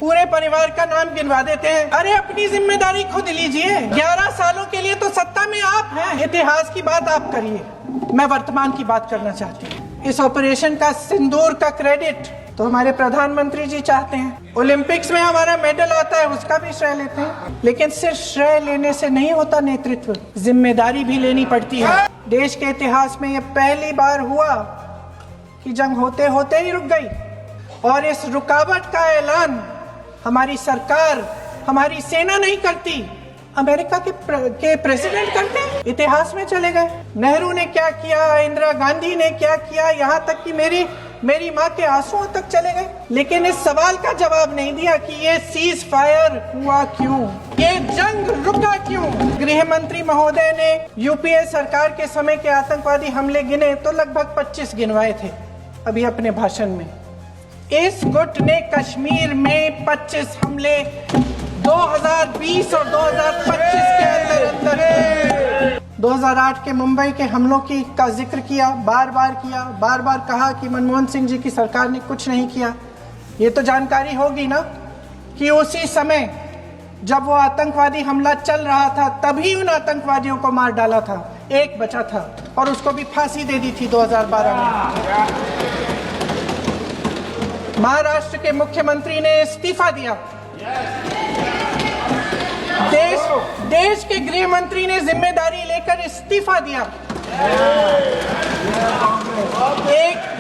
पूरे परिवार का नाम गिनवा देते हैं। अरे अपनी जिम्मेदारी खुद लीजिए। 11 सालों के लिए तो सत्ता में आप हैं। इतिहास की बात आप करिए, मैं वर्तमान की बात करना चाहती हूँ। इस ऑपरेशन का सिंदूर का क्रेडिट तो हमारे प्रधानमंत्री जी चाहते हैं। ओलंपिक्स में हमारा मेडल आता है उसका भी श्रेय लेते हैं, लेकिन सिर्फ श्रेय लेने से नहीं होता नेतृत्व, जिम्मेदारी भी लेनी पड़ती है। देश के इतिहास में यह पहली बार हुआ कि जंग होते होते ही रुक गई, और इस रुकावट का ऐलान हमारी सरकार, हमारी सेना नहीं करती, अमेरिका के प्रेसिडेंट करते हैं। इतिहास में चले गए। नेहरू ने क्या किया, इंदिरा गांधी ने क्या किया, यहाँ तक कि मेरी माँ के आंसुओं तक चले गए, लेकिन इस सवाल का जवाब नहीं दिया कि ये सीज फायर हुआ क्यों, ये जंग रुका क्यों। गृह मंत्री महोदय ने यूपीए सरकार के समय के आतंकवादी हमले गिने तो लगभग 25 गिनवाए थे अभी अपने भाषण में। इस गुट ने कश्मीर में 25 हमले 2020 और 2025 के अंदर 2008 के मुंबई के हमलों का जिक्र किया, बार बार कहा कि मनमोहन सिंह जी की सरकार ने कुछ नहीं किया। ये तो जानकारी होगी ना कि उसी समय जब वो आतंकवादी हमला चल रहा था तभी उन आतंकवादियों को मार डाला था, एक बचा था और उसको भी फांसी दे दी थी 2012 में। महाराष्ट्र के मुख्यमंत्री ने इस्तीफा दिया। देश के गृह मंत्री ने जिम्मेदारी लेकर इस्तीफा दिया।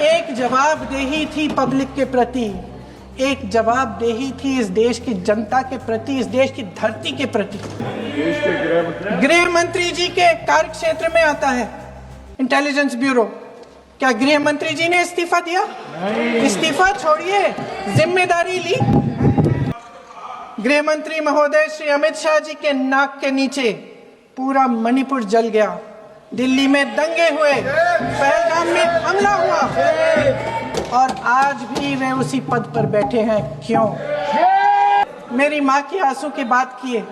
एक जवाबदेही थी पब्लिक के प्रति, एक जवाबदेही थी इस देश की जनता के प्रति, इस देश की धरती के प्रति। गृह मंत्री जी के कार्य क्षेत्र में आता है इंटेलिजेंस ब्यूरो। क्या गृह मंत्री जी ने इस्तीफा दिया? इस्तीफा छोड़िए, जिम्मेदारी ली। गृह मंत्री महोदय श्री अमित शाह जी के नाक के नीचे पूरा मणिपुर जल गया, दिल्ली में दंगे हुए, पहलगाम में हमला हुआ, और आज भी वे उसी पद पर बैठे हैं। क्यों? मेरी माँ की आंसू की बात किए,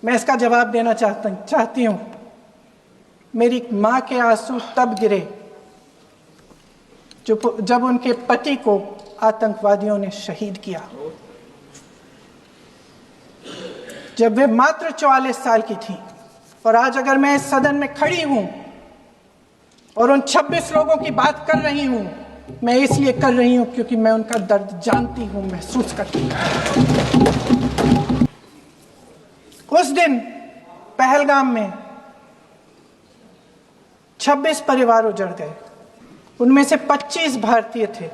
मैं इसका जवाब देना चाहती हूँ। मेरी माँ के आंसू तब गिरे जब उनके पति को आतंकवादियों ने शहीद किया, जब वे मात्र 44 साल की थी। और आज अगर मैं इस सदन में खड़ी हूं और उन 26 लोगों की बात कर रही हूं, मैं इसलिए कर रही हूं क्योंकि मैं उनका दर्द जानती हूं, महसूस करती हूं। उस दिन पहलगाम में 26 परिवार उजड़ गए, उनमें से 25 भारतीय थे।